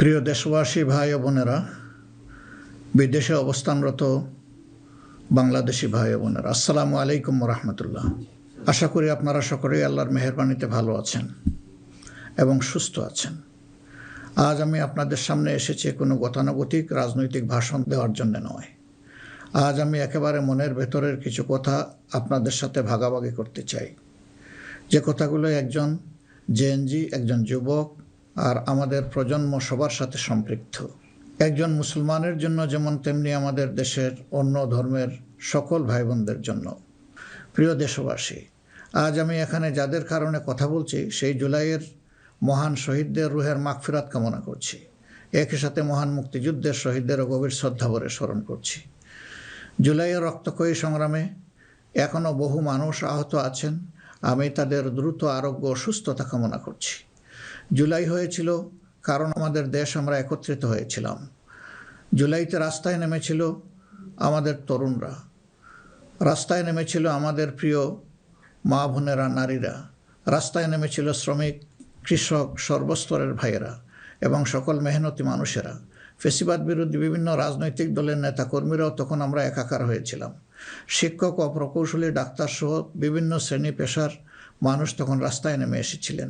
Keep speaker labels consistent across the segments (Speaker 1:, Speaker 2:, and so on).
Speaker 1: প্রিয় দেশবাসী ভাই ও বোনেরা, বিদেশে অবস্থানরত বাংলাদেশি ভাই ও বোনেরা, আসসালামু আলাইকুম রহমতুল্লাহ। আশা করি আপনারা সকলেই আল্লাহর মেহেরবানিতে ভালো আছেন এবং সুস্থ আছেন। আজ আমি আপনাদের সামনে এসেছি কোনো গতানুগতিক রাজনৈতিক ভাষণ দেওয়ার জন্য নয়। আজ আমি একেবারে মনের ভেতরের কিছু কথা আপনাদের সাথে ভাগাভাগি করতে চাই, যে কথাগুলো একজন জেএনজি, একজন যুবক আর আমাদের প্রজন্ম সবার সাথে সম্পৃক্ত। একজন মুসলমানের জন্য যেমন, তেমনি আমাদের দেশের অন্য ধর্মের সকল ভাই বোনদের জন্য। প্রিয় দেশবাসী, আজ আমি এখানে যাদের কারণে কথা বলছি, সেই জুলাইয়ের মহান শহীদদের রুহের মাগফিরাত কামনা করছি। একই সাথে মহান মুক্তিযুদ্ধের শহীদদেরও গভীর শ্রদ্ধাভরে স্মরণ করছি। জুলাইয়ের রক্তক্ষয়ী সংগ্রামে এখনও বহু মানুষ আহত আছেন। আমি তাদের দ্রুত আরোগ্য ও সুস্থতা কামনা করছি। জুলাই হয়েছিল কারণ আমাদের দেশ আমরা একত্রিত হয়েছিলাম। জুলাইতে রাস্তায় নেমেছিল আমাদের তরুণরা, রাস্তায় নেমেছিল আমাদের প্রিয় মা বোনেরা, নারীরা, রাস্তায় নেমেছিল শ্রমিক, কৃষক, সর্বস্তরের ভাইয়েরা এবং সকল মেহনতি মানুষেরা। ফেসিবাদ বিরোধী বিভিন্ন রাজনৈতিক দলের নেতাকর্মীরাও তখন আমরা একাকার হয়েছিলাম। শিক্ষক ও প্রকৌশলী, ডাক্তারসহ বিভিন্ন শ্রেণী পেশার মানুষ তখন রাস্তায় নেমে এসেছিলেন।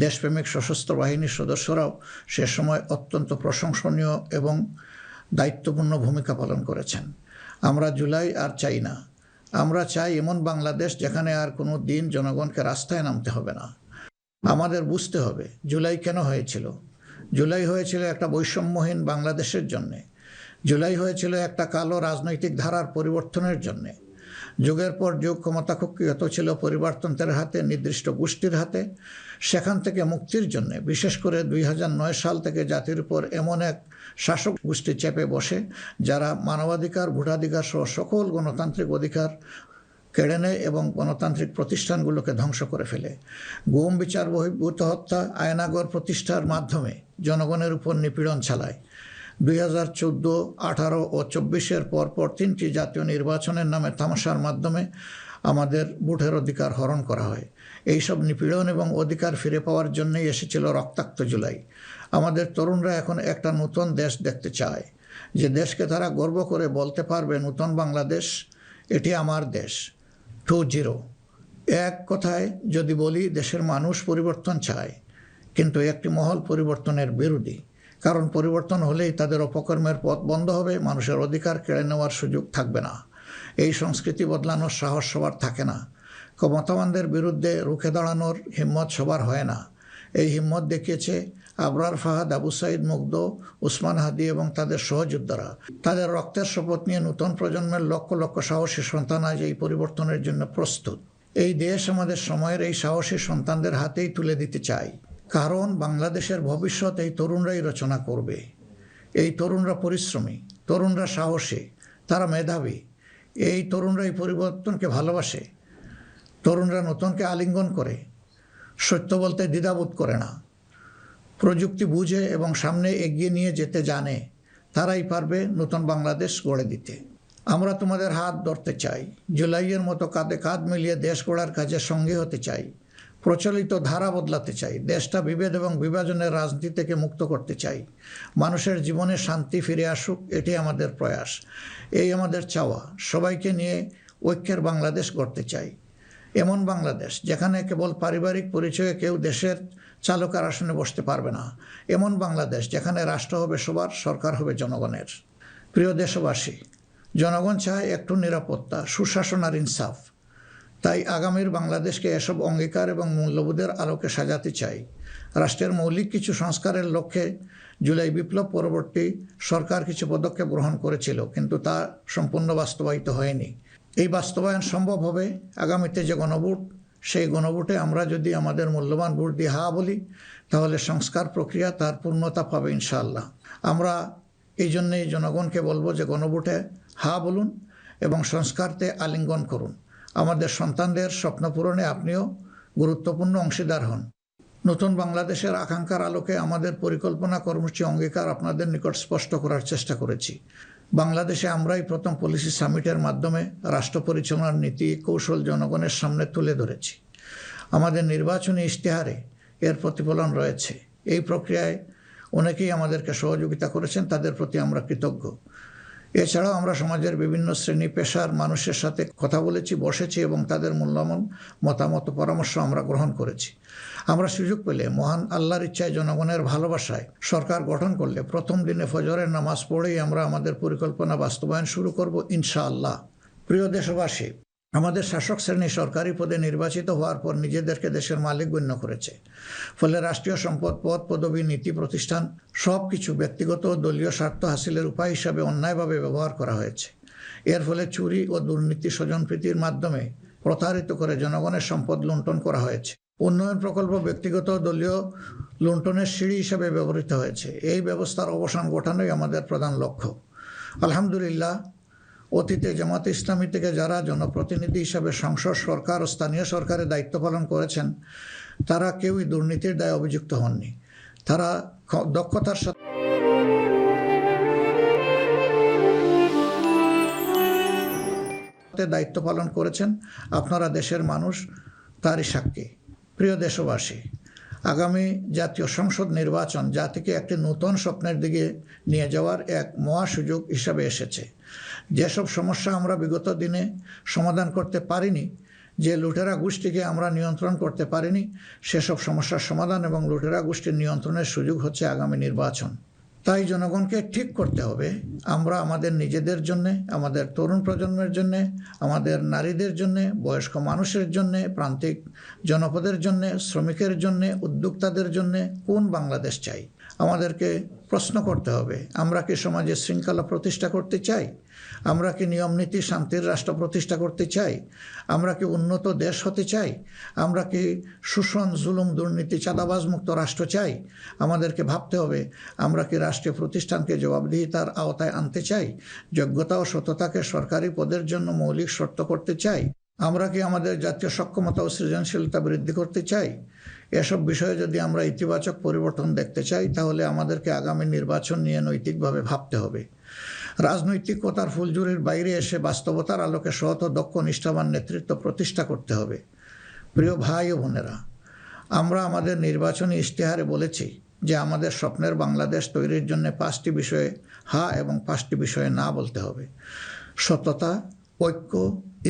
Speaker 1: দেশপ্রেমিক সশস্ত্র বাহিনীর সদস্যরাও সে সময় অত্যন্ত প্রশংসনীয় এবং দায়িত্বপূর্ণ ভূমিকা পালন করেছেন। আমরা জুলাই আর চাই না। আমরা চাই এমন বাংলাদেশ যেখানে আর কোনো দিন জনগণকে রাস্তায় নামতে হবে না। আমাদের বুঝতে হবে জুলাই কেন হয়েছিল। জুলাই হয়েছিল একটা বৈষম্যহীন বাংলাদেশের জন্যে। জুলাই হয়েছিল একটা কালো রাজনৈতিক ধারার পরিবর্তনের জন্যে। যুগের পর যুগ ক্ষমতা কুক্ষিগত ছিল পরিবারতন্ত্রের হাতে, নির্দিষ্ট গোষ্ঠীর হাতে। সেখান থেকে মুক্তির জন্যে, বিশেষ করে 2009 সাল থেকে জাতির উপর এমন এক শাসক গোষ্ঠী চেপে বসে, যারা মানবাধিকার, ভোটাধিকার সহ সকল গণতান্ত্রিক অধিকার কেড়ে নেয় এবং গণতান্ত্রিক প্রতিষ্ঠানগুলোকে ধ্বংস করে ফেলে। গুম, বিচার বহির্ভূত হত্যা, আয়নাগর প্রতিষ্ঠার মাধ্যমে জনগণের উপর নিপীড়ন চালায়। 2014, 18 ও 24-এর পরপর 3টি জাতীয় নির্বাচনের নামে তামাশার মাধ্যমে আমাদের ভোটের অধিকার হরণ করা হয়। এইসব নিপীড়ন এবং অধিকার ফিরে পাওয়ার জন্যই এসেছিল রক্তাক্ত জুলাই। আমাদের তরুণরা এখন একটা নতুন দেশ দেখতে চায়, যে দেশকে তারা গর্ব করে বলতে পারবে, নতুন বাংলাদেশ, এটি আমার দেশ 2.0। এক কথায় যদি বলি, দেশের মানুষ পরিবর্তন চায়, কিন্তু একটি মহল পরিবর্তনের বিরোধী। কারণ পরিবর্তন হলেই তাদের অপকর্মের পথ বন্ধ হবে, মানুষের অধিকার কেড়ে নেওয়ার সুযোগ থাকবে না। এই সংস্কৃতি বদলানোর সাহস সবার থাকে না। ক্ষমতাবানদের বিরুদ্ধে রুখে দাঁড়ানোর হিম্মত সবার হয় না। এই হিম্মত দেখিয়েছে আবরার ফাহাদ, আবু সাইদ মুগ্ধ, উসমান হাদি এবং তাদের সহযোদ্ধারা। তাদের রক্তের শপথ নিয়ে নতুন প্রজন্মের লক্ষ লক্ষ সাহসী সন্তান আজ এই পরিবর্তনের জন্য প্রস্তুত। এই দেশ আমাদের সময়ের এই সাহসী সন্তানদের হাতেই তুলে দিতে চাই। কারণ বাংলাদেশের ভবিষ্যৎ এই তরুণরাই রচনা করবে। এই তরুণরা পরিশ্রমী, তরুণরা সাহসী, তারা মেধাবী। এই তরুণরা এই পরিবর্তনকে ভালোবাসে। তরুণরা নতুনকে আলিঙ্গন করে, সত্য বলতে দ্বিধাবোধ করে না, প্রযুক্তি বুঝে এবং সামনে এগিয়ে নিয়ে যেতে জানে। তারাই পারবে নতুন বাংলাদেশ গড়ে দিতে। আমরা তোমাদের হাত ধরতে চাই। জুলাইয়ের মতো কাঁধে কাঁধ মিলিয়ে দেশ গড়ার কাজে সঙ্গী হতে চাই। প্রচলিত ধারা বদলাতে চাই। দেশটা বিভেদ এবং বিভাজনের রাজনীতি থেকে মুক্ত করতে চাই। মানুষের জীবনে শান্তি ফিরে আসুক, এটি আমাদের প্রয়াস, এই আমাদের চাওয়া। সবাইকে নিয়ে ঐক্যের বাংলাদেশ গড়তে চাই। এমন বাংলাদেশ যেখানে কেবল পারিবারিক পরিচয়ে কেউ দেশের চালকের আসনে বসতে পারবে না। এমন বাংলাদেশ যেখানে রাষ্ট্র হবে সবার, সরকার হবে জনগণের। প্রিয় দেশবাসী, জনগণ চায় একটু নিরাপত্তা, সুশাসন আর ইনসাফ। তাই আগামীর বাংলাদেশকে এসব অঙ্গীকার এবং মূল্যবোধের আলোকে সাজাতে চাই। রাষ্ট্রের মৌলিক কিছু সংস্কারের লক্ষ্যে জুলাই বিপ্লব পরবর্তী সরকার কিছু পদক্ষেপ গ্রহণ করেছিল, কিন্তু তা সম্পূর্ণ বাস্তবায়িত হয়নি। এই বাস্তবায়ন সম্ভব হবে আগামীতে যে গণভোট, সেই গণভোটে আমরা যদি আমাদের মূল্যবান ভোট দিয়ে হা বলি, তাহলে সংস্কার প্রক্রিয়া তার পূর্ণতা পাবে ইনশাআল্লাহ। আমরা এই জন্যেই জনগণকে বলবো যে গণভোটে হা বলুন এবং সংস্কারতে আলিঙ্গন করুন। আমাদের সন্তানদের স্বপ্ন পূরণে আপনিও গুরুত্বপূর্ণ অংশীদার হন। নতুন বাংলাদেশের আকাঙ্ক্ষার আলোকে আমাদের পরিকল্পনা, কর্মসূচি, অঙ্গীকার আপনাদের নিকট স্পষ্ট করার চেষ্টা করেছি। বাংলাদেশে আমরাই প্রথম পলিসি সামিটের মাধ্যমে রাষ্ট্র পরিচালনার নীতি কৌশল জনগণের সামনে তুলে ধরেছি। আমাদের নির্বাচনী ইশতেহারে এর প্রতিফলন রয়েছে। এই প্রক্রিয়ায় অনেকেই আমাদেরকে সহযোগিতা করেছেন, তাদের প্রতি আমরা কৃতজ্ঞ। এছাড়াও আমরা সমাজের বিভিন্ন শ্রেণী পেশার মানুষের সাথে কথা বলেছি, বসেছি এবং তাদের মূল্যবান মতামত পরামর্শ আমরা গ্রহণ করেছি। আমরা সুযোগ পেলে মহান আল্লাহর ইচ্ছায়, জনগণের ভালোবাসায় সরকার গঠন করলে প্রথম দিনে ফজরের নামাজ পড়েই আমরা আমাদের পরিকল্পনা বাস্তবায়ন শুরু করব ইনশাআল্লাহ। প্রিয় দেশবাসী, আমাদের শাসক শ্রেণী সরকারি পদে নির্বাচিত হওয়ার পর নিজেদেরকে দেশের মালিক গণ্য করেছে। ফলে রাষ্ট্রীয় সম্পদ, পদ, পদবি, নীতি, প্রতিষ্ঠান সব কিছু ব্যক্তিগত ও দলীয় স্বার্থ হাসিলের উপায় হিসাবে অন্যায়ভাবে ব্যবহার করা হয়েছে। এর ফলে চুরি ও দুর্নীতি, স্বজনপ্রীতির মাধ্যমে প্রতারিত করে জনগণের সম্পদ লুণ্ঠন করা হয়েছে। উন্নয়ন প্রকল্প ব্যক্তিগত ও দলীয় লুণ্ঠনের সিঁড়ি হিসাবে ব্যবহৃত হয়েছে। এই ব্যবস্থার অবসান ঘটানোই আমাদের প্রধান লক্ষ্য। আলহামদুলিল্লাহ, অতীতে জামাতে ইসলামী থেকে যারা জনপ্রতিনিধি হিসাবে সংসদ, সরকার ও স্থানীয় সরকারের দায়িত্ব পালন করেছেন, তারা কেউই দুর্নীতির দায়ে অভিযুক্ত হননি। তারা দক্ষতার সাথে দায়িত্ব পালন করেছেন। আপনারা দেশের মানুষ, তারই সাক্ষী। প্রিয় দেশবাসী, আগামী জাতীয় সংসদ নির্বাচন জাতিকে একটি নতুন স্বপ্নের দিকে নিয়ে যাওয়ার এক মহা সুযোগ হিসাবে এসেছে। যেসব সমস্যা আমরা বিগত দিনে সমাধান করতে পারিনি, যে লুটেরা গোষ্ঠীকে আমরা নিয়ন্ত্রণ করতে পারিনি, সেসব সমস্যার সমাধান এবং লুটেরা গোষ্ঠীর নিয়ন্ত্রণের সুযোগ হচ্ছে আগামী নির্বাচন। তাই জনগণকে ঠিক করতে হবে, আমরা আমাদের নিজেদের জন্যে, আমাদের তরুণ প্রজন্মের জন্যে, আমাদের নারীদের জন্যে, বয়স্ক মানুষের জন্যে, প্রান্তিক জনপদের জন্যে, শ্রমিকের জন্যে, উদ্যোক্তাদের জন্যে কোন বাংলাদেশ চাই। আমাদেরকে প্রশ্ন করতে হবে, আমরা কি সমাজে শৃঙ্খলা প্রতিষ্ঠা করতে চাই? আমরা কি নিয়মনীতি, শান্তির রাষ্ট্র প্রতিষ্ঠা করতে চাই? আমরা কি উন্নত দেশ হতে চাই? আমরা কি শোষণ, জুলুম, দুর্নীতি, চাঁদাবাজ মুক্ত রাষ্ট্র চাই? আমাদেরকে ভাবতে হবে, আমরা কি রাষ্ট্রীয় প্রতিষ্ঠানকে জবাবদিহিতার আওতায় আনতে চাই? যোগ্যতা ও সততাকে সরকারি পদের জন্য মৌলিক শর্ত করতে চাই? আমরা কি আমাদের জাতীয় সক্ষমতা ও সৃজনশীলতা বৃদ্ধি করতে চাই? এসব বিষয়ে যদি আমরা ইতিবাচক পরিবর্তন দেখতে চাই, তাহলে আমাদেরকে আগামী নির্বাচন নিয়ে নৈতিকভাবে ভাবতে হবে। রাজনৈতিকতার ফুলঝুরির বাইরে এসে বাস্তবতার আলোকে সৎ ও দক্ষ নিষ্ঠাবান নেতৃত্ব প্রতিষ্ঠা করতে হবে। প্রিয় ভাই ও বোনেরা, আমরা আমাদের নির্বাচনী ইশতেহারে বলেছি যে আমাদের স্বপ্নের বাংলাদেশ তৈরির জন্য 5টি বিষয়ে হা এবং 5টি বিষয়ে না বলতে হবে। সততা, ঐক্য,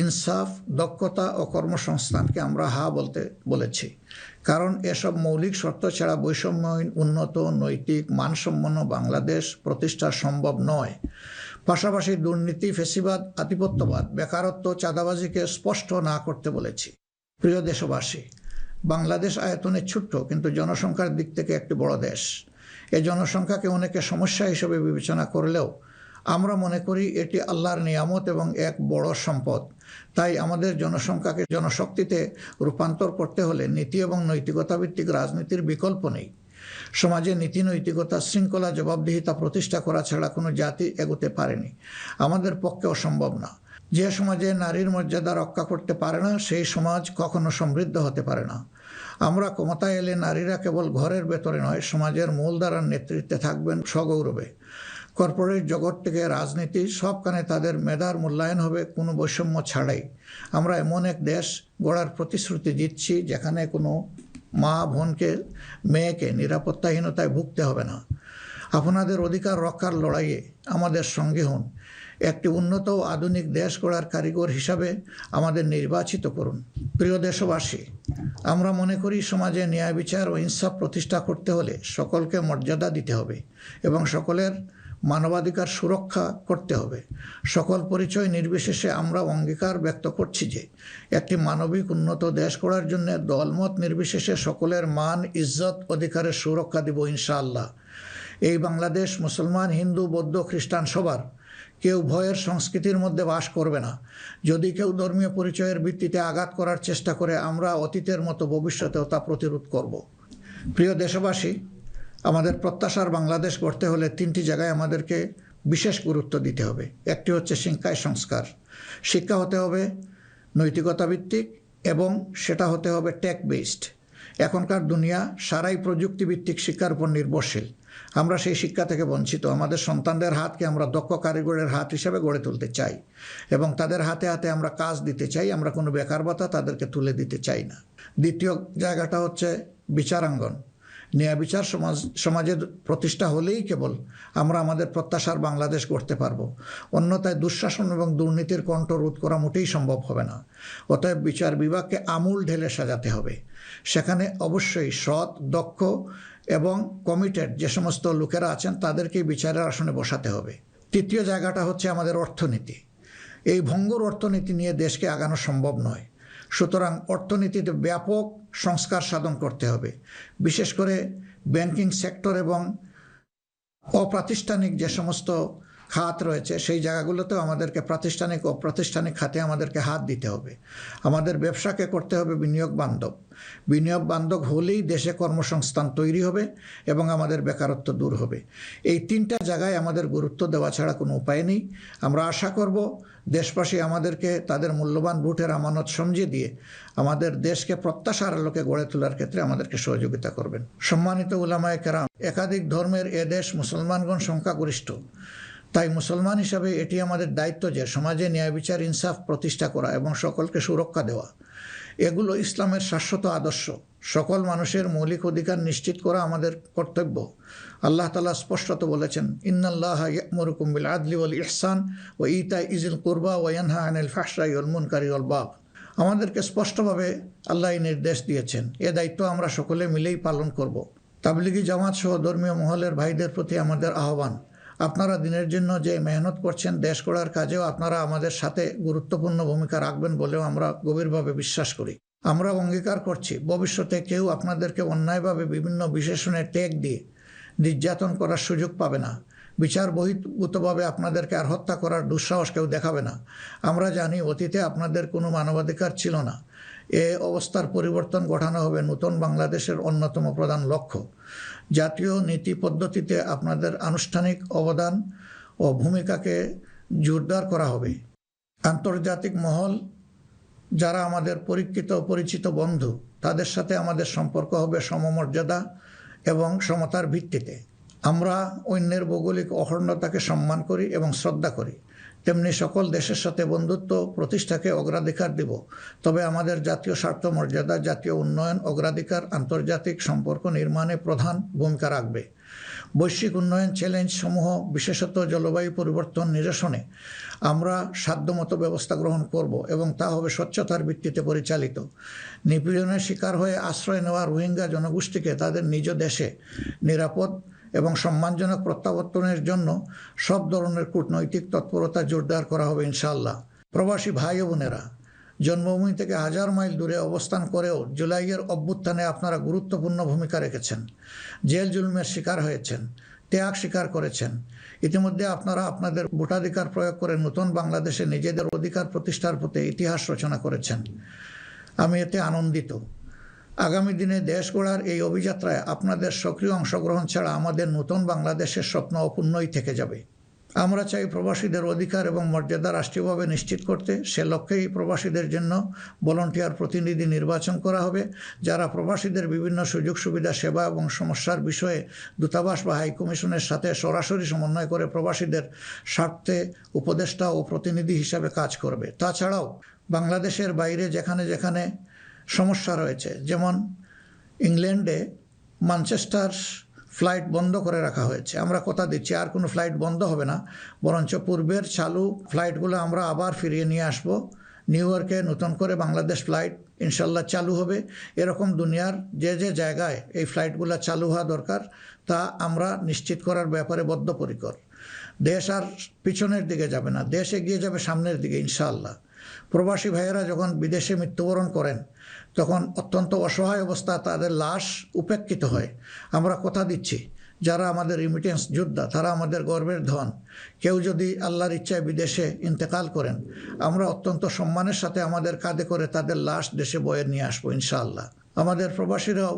Speaker 1: ইনসাফ, দক্ষতা ও কর্মসংস্থানকে আমরা হা বলতে বলেছি, কারণ এসব মৌলিক শর্ত ছাড়া বৈষম্যহীন, উন্নত, নৈতিক, মানসম্পন্ন বাংলাদেশ প্রতিষ্ঠা সম্ভব নয়। পাশাপাশি দুর্নীতি, ফ্যাসিবাদ, আধিপত্যবাদ, বেকারত্ব, চাঁদাবাজিকে স্পষ্ট না করতে বলেছি। প্রিয় দেশবাসী, বাংলাদেশ আয়তনে ছোট্ট কিন্তু জনসংখ্যার দিক থেকে একটি বড় দেশ। এই জনসংখ্যাকে অনেকে সমস্যা হিসেবে বিবেচনা করলেও আমরা মনে করি এটি আল্লাহর নিয়ামত এবং এক বড় সম্পদ। তাই আমাদের জনসংখ্যাকে জনশক্তিতে রূপান্তর করতে হলে নীতি এবং নৈতিকতা ভিত্তিক রাজনীতির বিকল্প নেই। সমাজে নীতি, নৈতিকতা, শৃঙ্খলা, জবাবদিহিতা প্রতিষ্ঠা করা ছাড়া কোনো জাতি এগোতে পারেনি, আমাদের পক্ষে অসম্ভব না। যে সমাজে নারীর মর্যাদা রক্ষা করতে পারে না, সেই সমাজ কখনো সমৃদ্ধ হতে পারে না। আমরা ক্ষমতায় এলে নারীরা কেবল ঘরের ভেতরে নয়, সমাজের মূলধারার নেতৃত্বে থাকবেন সগৌরবে। কর্পোরেট জগৎ থেকে রাজনীতি সবখানে তাদের মেধার মূল্যায়ন হবে কোনো বৈষম্য ছাড়াই। আমরা এমন এক দেশ গড়ার প্রতিশ্রুতি দিচ্ছি যেখানে কোনো মা, বোনকে, মেয়েকে নিরাপত্তাহীনতায় ভুগতে হবে না। আপনাদের অধিকার রক্ষার লড়াইয়ে আমাদের সঙ্গী হন। একটি উন্নত ও আধুনিক দেশ গড়ার কারিগর হিসাবে আমাদের নির্বাচিত করুন। প্রিয় দেশবাসী, আমরা মনে করি সমাজে ন্যায় বিচার ও ইনসাফ প্রতিষ্ঠা করতে হলে সকলকে মর্যাদা দিতে হবে এবং সকলের মানবাধিকার সুরক্ষা করতে হবে। সকল পরিচয় নির্বিশেষে আমরা অঙ্গীকার ব্যক্ত করছি যে একটি মানবিক উন্নত দেশ গড়ার জন্য দলমত নির্বিশেষে সকলের মান, ইজ্জত, অধিকারের সুরক্ষা দিব ইনশাআল্লাহ। এই বাংলাদেশ মুসলমান, হিন্দু, বৌদ্ধ, খ্রিস্টান সবার। কেউ ভয়ের সংস্কৃতির মধ্যে বাস করবে না। যদি কেউ ধর্মীয় পরিচয়ের ভিত্তিতে আঘাত করার চেষ্টা করে, আমরা অতীতের মতো ভবিষ্যতেও তা প্রতিরোধ করব। প্রিয় দেশবাসী, আমাদের প্রত্যাশার বাংলাদেশ গড়তে হলে 3টি জায়গায় আমাদেরকে বিশেষ গুরুত্ব দিতে হবে। একটি হচ্ছে শিক্ষায় সংস্কার। শিক্ষা হতে হবে নৈতিকতা ভিত্তিক এবং সেটা হতে হবে টেক বেসড। এখনকার দুনিয়া সারাই প্রযুক্তিভিত্তিক শিক্ষার উপর নির্ভরশীল। আমরা সেই শিক্ষা থেকে বঞ্চিত। আমাদের সন্তানদের হাতকে আমরা দক্ষ কারিগরের হাত হিসেবে গড়ে তুলতে চাই এবং তাদের হাতে হাতে আমরা কাজ দিতে চাই। আমরা কোনো বেকার ভাতা তাদেরকে তুলে দিতে চাই না। দ্বিতীয় জায়গাটা হচ্ছে বিচারাঙ্গন। ন্যায় বিচার সমাজের প্রতিষ্ঠা হলেই কেবল আমরা আমাদের প্রত্যাশার বাংলাদেশ গড়তে পারবো। অন্যথায় দুঃশাসন এবং দুর্নীতির কণ্ঠ রোধ করা মোটেই সম্ভব হবে না। অতএব বিচার বিভাগকে আমূল ঢেলে সাজাতে হবে। সেখানে অবশ্যই সৎ, দক্ষ এবং কমিটেড যে সমস্ত লোকেরা আছেন তাদেরকেই বিচারের আসনে বসাতে হবে। তৃতীয় জায়গাটা হচ্ছে আমাদের অর্থনীতি। এই ভঙ্গুর অর্থনীতি নিয়ে দেশকে আগানো সম্ভব নয়। সুতরাং অর্থনীতিতে ব্যাপক সংস্কার সাধন করতে হবে। বিশেষ করে ব্যাংকিং সেক্টর এবং অপ্রাতিষ্ঠানিক যে সমস্ত খাত রয়েছে সেই জায়গাগুলোতেও আমাদেরকে প্রাতিষ্ঠানিক ও অপ্রাতিষ্ঠানিক খাতে আমাদেরকে হাত দিতে হবে। আমাদের ব্যবসাকে করতে হবে বিনিয়োগ বান্ধব। বিনিয়োগ বান্ধব হলেই দেশে কর্মসংস্থান তৈরি হবে এবং আমাদের বেকারত্ব দূর হবে। এই তিনটা জায়গায় আমাদের গুরুত্ব দেওয়া ছাড়া কোনো উপায় নেই। আমরা আশা করব দেশবাসী আমাদেরকে তাদের মূল্যবান ভোটের আমানত সমঝে দিয়ে আমাদের দেশকে প্রত্যাশার আলোকে গড়ে তোলার ক্ষেত্রে আমাদেরকে সহযোগিতা করবেন। সম্মানিত উলামায়ে কেরাম, একাধিক ধর্মের এ দেশ মুসলমানগণ সংখ্যাগরিষ্ঠ। তাই মুসলমান হিসাবে এটি আমাদের দায়িত্ব যে সমাজে ন্যায় বিচার ইনসাফ প্রতিষ্ঠা করা এবং সকলকে সুরক্ষা দেওয়া। এগুলো ইসলামের শাশ্বত আদর্শ। সকল মানুষের মৌলিক অধিকার নিশ্চিত করা আমাদের কর্তব্য। আল্লাহ তাআলা স্পষ্টত বলেছেন, ইন্নাল্লাহা ইয়া'মুরুকুম বিল আদলি ওয়াল ইহসান ওয়া ইতাই যিল কুরবা ওয়া ইয়ানহা আনিল ফাহশাই ওয়াল মুনকারি ওয়াল বাগ। আমাদেরকে স্পষ্টভাবে আল্লাহ নির্দেশ দিয়েছেন। এ দায়িত্ব আমরা সকলে মিলেই পালন করব। তাবলিগি জামাত সহ ধর্মীয় মহলের ভাইদের প্রতি আমাদের আহ্বান, আপনারা দিনের জন্য যে মেহনত করছেন, দেশ গড়ার কাজেও আপনারা আমাদের সাথে গুরুত্বপূর্ণ ভূমিকা রাখবেন বলেও আমরা গভীরভাবে বিশ্বাস করি। আমরা অঙ্গীকার করছি ভবিষ্যতে কেউ আপনাদেরকে অন্যায়ভাবে বিভিন্ন বিশেষণের ট্যাগ দিয়ে নির্যাতন করার সুযোগ পাবে না। বিচার বহির্ভূতভাবে আপনাদেরকে আর হত্যা করার দুঃসাহস কেউ দেখাবে না। আমরা জানি অতীতে আপনাদের কোনো মানবাধিকার ছিল না। এ অবস্থার পরিবর্তন ঘটানো হবে নতুন বাংলাদেশের অন্যতম প্রধান লক্ষ্য। জাতীয় নীতি পদ্ধতিতে আপনাদের আনুষ্ঠানিক অবদান ও ভূমিকাকে জোরদার করা হবে। আন্তর্জাতিক মহল যারা আমাদের পরীক্ষিত পরিচিত বন্ধু, তাদের সাথে আমাদের সম্পর্ক হবে সমমর্যাদা এবং সমতার ভিত্তিতে। আমরা অন্যের ভৌগোলিক অখণ্ডতাকে সম্মান করি এবং শ্রদ্ধা করি, তেমনি সকল দেশের সাথে বন্ধুত্ব প্রতিষ্ঠাকে অগ্রাধিকার দেব। তবে আমাদের জাতীয় স্বার্থ মর্যাদা, জাতীয় উন্নয়ন, অগ্রাধিকার আন্তর্জাতিক সম্পর্ক নির্মাণে প্রধান ভূমিকা রাখবে। বৈশ্বিক উন্নয়ন চ্যালেঞ্জ সমূহ, বিশেষত জলবায়ু পরিবর্তন নিরসনে আমরা সাধ্যমতো ব্যবস্থা গ্রহণ করব এবং তা হবে স্বচ্ছতার ভিত্তিতে পরিচালিত। নিপীড়নের শিকার হয়ে আশ্রয় নেওয়া রোহিঙ্গা জনগোষ্ঠীকে তাদের নিজ দেশে নিরাপদ এবং সম্মানজনক প্রত্যাবর্তনের জন্য সব ধরনের কূটনৈতিক তৎপরতা জোরদার করা হবে ইনশাআল্লাহ। প্রবাসী ভাই ও বোনেরা, জন্মভূমি থেকে 1000 মাইল দূরে অবস্থান করেও জুলাইয়ের অভ্যুত্থানে আপনারা গুরুত্বপূর্ণ ভূমিকা রেখেছেন। জেল জুলুমের শিকার হয়েছেন, ত্যাগ স্বীকার করেছেন। ইতিমধ্যে আপনারা আপনাদের ভোটাধিকার প্রয়োগ করে নতুন বাংলাদেশে নিজেদের অধিকার প্রতিষ্ঠার পথে ইতিহাস রচনা করেছেন। আমি এতে আনন্দিত। আগামী দিনে দেশ গড়ার এই অভিযাত্রায় আপনাদের সক্রিয় অংশগ্রহণ ছাড়া আমাদের নতুন বাংলাদেশের স্বপ্ন অপূর্ণই থেকে যাবে। আমরা চাই প্রবাসীদের অধিকার এবং মর্যাদা রাষ্ট্রীয়ভাবে নিশ্চিত করতে। সে লক্ষ্যেই প্রবাসীদের জন্য ভলান্টিয়ার প্রতিনিধি নির্বাচন করা হবে, যারা প্রবাসীদের বিভিন্ন সুযোগ সুবিধা, সেবা এবং সমস্যার বিষয়ে দূতাবাস বা হাইকমিশনের সাথে সরাসরি সমন্বয় করে প্রবাসীদের স্বার্থে উপদেষ্টা ও প্রতিনিধি হিসাবে কাজ করবে। তাছাড়াও বাংলাদেশের বাইরে যেখানে যেখানে সমস্যা রয়েছে, যেমন ইংল্যান্ডে ম্যানচেস্টার ফ্লাইট বন্ধ করে রাখা হয়েছে, আমরা কথা দিচ্ছি আর কোনো ফ্লাইট বন্ধ হবে না, বরঞ্চ পূর্বের চালু ফ্লাইটগুলো আমরা আবার ফিরিয়ে নিয়ে আসব। নিউ ইয়র্কে নতুন করে বাংলাদেশ ফ্লাইট ইনশাল্লাহ চালু হবে। এরকম দুনিয়ার যে যে জায়গায় এই ফ্লাইটগুলো চালু হওয়া দরকার তা আমরা নিশ্চিত করার ব্যাপারে বদ্ধপরিকর। দেশ আর পিছনের দিকে যাবে না, দেশ এগিয়ে যাবে সামনের দিকে ইনশাআল্লাহ। প্রবাসী ভাইয়েরা যখন বিদেশে মৃত্যুবরণ করেন তখন অত্যন্ত অসহায় অবস্থা তাদের লাশ উপেক্ষিত হয়। আমরা কথা দিচ্ছি যারা আমাদের রিমিটেন্স যোদ্ধা তারা আমাদের গর্বের ধন। কেউ যদি আল্লাহর ইচ্ছায় বিদেশে ইন্তেকাল করেন, আমরা অত্যন্ত সম্মানের সাথে আমাদের কাঁধে করে তাদের লাশ দেশে বয়ে নিয়ে আসবো ইনশাআল্লাহ। আমাদের প্রবাসীরাও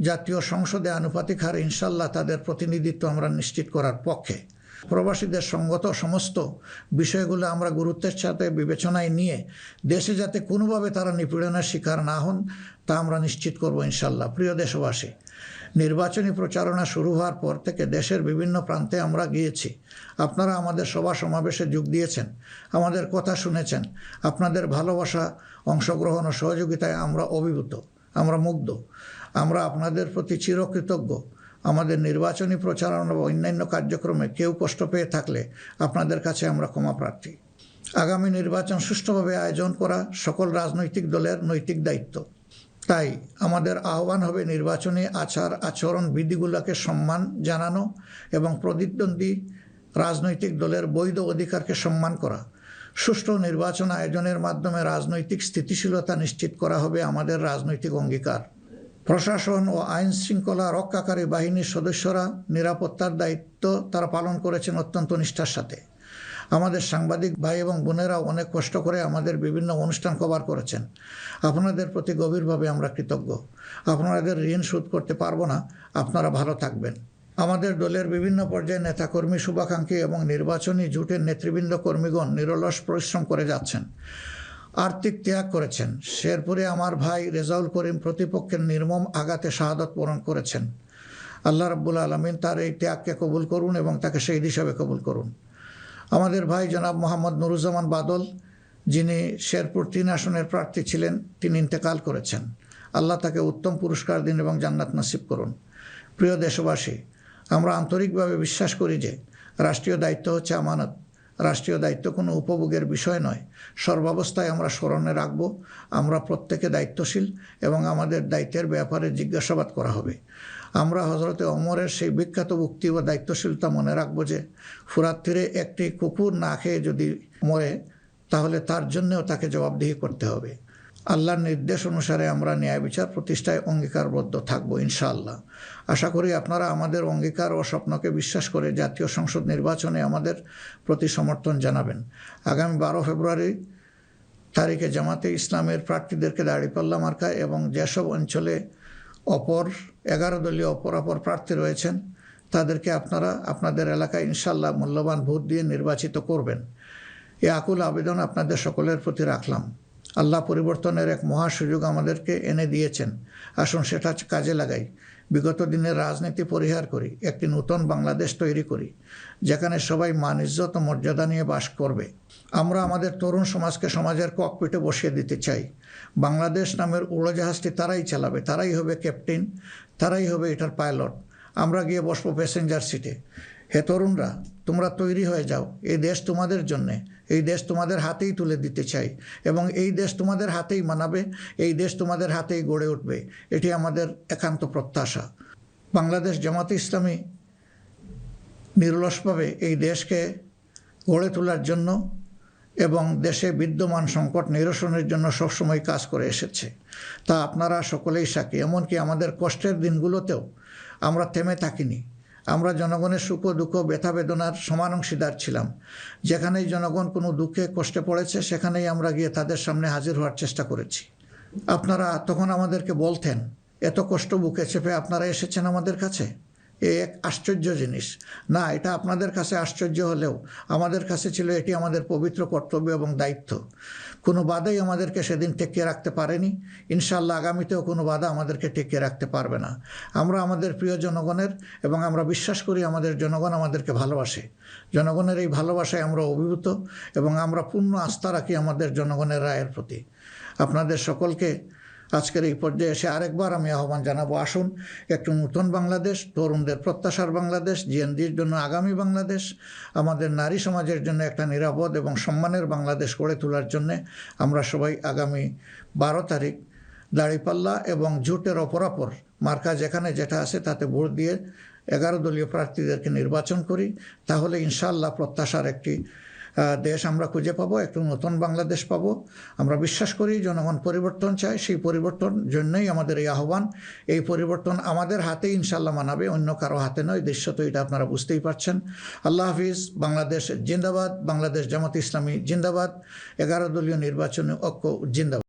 Speaker 1: জাতীয় সংসদে আনুপাতিক হারে ইনশাআল্লাহ তাদের প্রতিনিধিত্ব আমরা নিশ্চিত করার পক্ষে। প্রবাসীদের সঙ্গত সমস্ত বিষয়গুলো আমরা গুরুত্বের সাথে বিবেচনায় নিয়ে দেশে যাতে কোনোভাবে তারা নিপীড়নের শিকার না হন তা আমরা নিশ্চিত করব ইনশাল্লাহ। প্রিয় দেশবাসী, নির্বাচনী প্রচারণা শুরু হওয়ার পর থেকে দেশের বিভিন্ন প্রান্তে আমরা গিয়েছি। আপনারা আমাদের সভা সমাবেশে যোগ দিয়েছেন, আমাদের কথা শুনেছেন। আপনাদের ভালোবাসা, অংশগ্রহণ ও সহযোগিতায় আমরা অভিভূত। আমরা মুগ্ধ। আমরা আপনাদের প্রতি চিরকৃতজ্ঞ। আমাদের নির্বাচনী প্রচারণা বা অন্যান্য কার্যক্রমে কেউ কষ্ট পেয়ে থাকলে আপনাদের কাছে আমরা ক্ষমা প্রার্থী। আগামী নির্বাচন সুষ্ঠুভাবে আয়োজন করা সকল রাজনৈতিক দলের নৈতিক দায়িত্ব। তাই আমাদের আহ্বান হবে নির্বাচনী আচরণ বিধিগুলোকে সম্মান জানানো এবং প্রতিদ্বন্দ্বী রাজনৈতিক দলের বৈধ অধিকারকে সম্মান করা। সুষ্ঠু নির্বাচন আয়োজনের মাধ্যমে রাজনৈতিক স্থিতিশীলতা নিশ্চিত করা হবে আমাদের রাজনৈতিক অঙ্গীকার। প্রশাসন ও আইন শৃঙ্খলা রক্ষাকারী বাহিনীর সদস্যরা নিরাপত্তার দায়িত্ব তারা পালন করেছেন অত্যন্ত নিষ্ঠার সাথে। আমাদের সাংবাদিক ভাই এবং বোনেরাও অনেক কষ্ট করে আমাদের বিভিন্ন অনুষ্ঠান কভার করেছেন। আপনাদের প্রতি গভীরভাবে আমরা কৃতজ্ঞ। আপনাদের ঋণ শোধ করতে পারবো না। আপনারা ভালো থাকবেন। আমাদের দলের বিভিন্ন পর্যায়ে নেতাকর্মী, শুভাকাঙ্ক্ষী এবং নির্বাচনী জোটের নেতৃবৃন্দ কর্মীগণ নিরলস পরিশ্রম করে যাচ্ছেন, আর্থিক ত্যাগ করেছেন। শেরপুরে আমার ভাই রেজাউল করিম প্রতিপক্ষের নির্মম আঘাতে শাহাদত বরণ করেছেন। আল্লাহ রাব্বুল আলামিন তার এই ত্যাগকে কবুল করুন এবং তাকে শহীদ হিসাবে কবুল করুন। আমাদের ভাই জনাব মোহাম্মদ নুরুজ্জামান বাদল, যিনি শেরপুর 3 আসনের প্রার্থী ছিলেন, তিনি ইন্তেকাল করেছেন। আল্লাহ তাকে উত্তম পুরস্কার দিন এবং জান্নাত নসিব করুন। প্রিয় দেশবাসী, আমরা আন্তরিকভাবে বিশ্বাস করি যে রাষ্ট্রীয় দায়িত্ব হচ্ছে আমানত। রাষ্ট্রীয় দায়িত্ব কোনো উপভোগের বিষয় নয়। সর্বাবস্থায় আমরা স্মরণে রাখব আমরা প্রত্যেকে দায়িত্বশীল এবং আমাদের দায়িত্বের ব্যাপারে জিজ্ঞাসাবাদ করা হবে। আমরা হযরতে ওমরের সেই বিখ্যাত উক্তি ও দায়িত্বশীলতা মনে রাখব যে ফুরাত তীরে একটি কুকুর না খেয়ে যদি মরে তাহলে তার জন্যও তাকে জবাবদিহি করতে হবে। আল্লাহর নির্দেশ অনুসারে আমরা ন্যায় বিচার প্রতিষ্ঠায় অঙ্গীকারবদ্ধ থাকব ইনশাআল্লাহ। আশা করি আপনারা আমাদের অঙ্গীকার ও স্বপ্নকে বিশ্বাস করে জাতীয় সংসদ নির্বাচনে আমাদের প্রতি সমর্থন জানাবেন। আগামী 12 ফেব্রুয়ারি তারিখে জামাতে ইসলামের প্রার্থীদেরকে দাঁড়িপাল্লা মার্কা এবং যেসব অঞ্চলে 11 দলীয় অপর প্রার্থী রয়েছেন তাদেরকে আপনারা আপনাদের এলাকায় ইনশাআল্লাহ মূল্যবান ভোট দিয়ে নির্বাচিত করবেন। এই আকুল আবেদন আপনাদের সকলের প্রতি রাখলাম। আল্লাহ পরিবর্তনের এক মহা সুযোগ আমাদেরকে এনে দিয়েছেন। আসুন সেটা কাজে লাগাই। বিগত দিনের রাজনীতি পরিহার করি, একটি নতুন বাংলাদেশ তৈরি করি যেখানে সবাই মান, ইজ্জত ও মর্যাদা নিয়ে বাস করবে। আমরা আমাদের তরুণ সমাজকে সমাজের ককপিটে বসিয়ে দিতে চাই। বাংলাদেশ নামের উড়োজাহাজটি তারাই চালাবে, তারাই হবে ক্যাপ্টেন, তারাই হবে এটার পাইলট। আমরা গিয়ে বসবো প্যাসেঞ্জার সিটে। হে তরুণরা, তোমরা তৈরি হয়ে যাও। এই দেশ তোমাদের জন্যে, এই দেশ তোমাদের হাতেই তুলে দিতে চাই এবং এই দেশ তোমাদের হাতেই মানাবে, এই দেশ তোমাদের হাতেই গড়ে উঠবে। এটি আমাদের একান্ত প্রত্যাশা। বাংলাদেশ জামাতে ইসলামী নিরলসভাবে এই দেশকে গড়ে তোলার জন্য এবং দেশে বিদ্যমান সংকট নিরসনের জন্য সবসময় কাজ করে এসেছে। তা আপনারা সকলেই সাক্ষী। এমনকি আমাদের কষ্টের দিনগুলোতেও আমরা থেমে থাকিনি। আমরা জনগণের সুখ দুঃখ, ব্যথা বেদনার সমান অংশীদার ছিলাম। যেখানেই জনগণ কোনো দুঃখে কষ্টে পড়েছে সেখানেই আমরা গিয়ে তাদের সামনে হাজির হওয়ার চেষ্টা করেছি। আপনারা তখন আমাদেরকে বলতেন, এত কষ্ট বুকে চেপে আপনারা এসেছেন আমাদের কাছে, এ এক আশ্চর্য জিনিস। না, এটা আপনাদের কাছে আশ্চর্য হলেও আমাদের কাছে ছিল এটি আমাদের পবিত্র কর্তব্য এবং দায়িত্ব। কোনো বাধাই আমাদেরকে সেদিন টেকিয়ে রাখতে পারেনি। ইনশাআল্লাহ আগামীতেও কোনো বাধা আমাদেরকে টেকিয়ে রাখতে পারবে না। আমরা আমাদের প্রিয় জনগণের এবং আমরা বিশ্বাস করি আমাদের জনগণ আমাদেরকে ভালোবাসে। জনগণের এই ভালোবাসায় আমরা অভিভূত এবং আমরা পূর্ণ আস্থা রাখি আমাদের জনগণের রায়ের প্রতি। আপনাদের সকলকে আজকের এই পর্যায়ে এসে আরেকবার আমি আহ্বান জানাবো, আসুন একটু নতুন বাংলাদেশ, তরুণদের প্রত্যাশার বাংলাদেশ, জিএনজির জন্য আগামী বাংলাদেশ, আমাদের নারী সমাজের জন্য একটা নিরাপদ এবং সম্মানের বাংলাদেশ গড়ে তোলার জন্যে আমরা সবাই আগামী 12 তারিখ দাঁড়িপাল্লা এবং জোটের অপরাপর মার্কা যেখানে যেটা আছে তাতে ভোট দিয়ে 11 দলীয় প্রার্থীদেরকে নির্বাচন করি। তাহলে ইনশাআল্লাহ প্রত্যাশার একটি দেশ আমরা খুঁজে পাবো, একটু নতুন বাংলাদেশ পাবো। আমরা বিশ্বাস করি জনগণ পরিবর্তন চায়, সেই পরিবর্তন জন্যই আমাদের এই আহ্বান। এই পরিবর্তন আমাদের হাতেই ইনশাআল্লাহ মানাবে, অন্য কারো হাতে নয়। দৃশ্য তো এটা আপনারা বুঝতেই পারছেন। আল্লাহ হাফিজ। বাংলাদেশ জিন্দাবাদ। বাংলাদেশ জামাত ইসলামী জিন্দাবাদ। 11 দলীয় নির্বাচনী ঐক্য জিন্দাবাদ।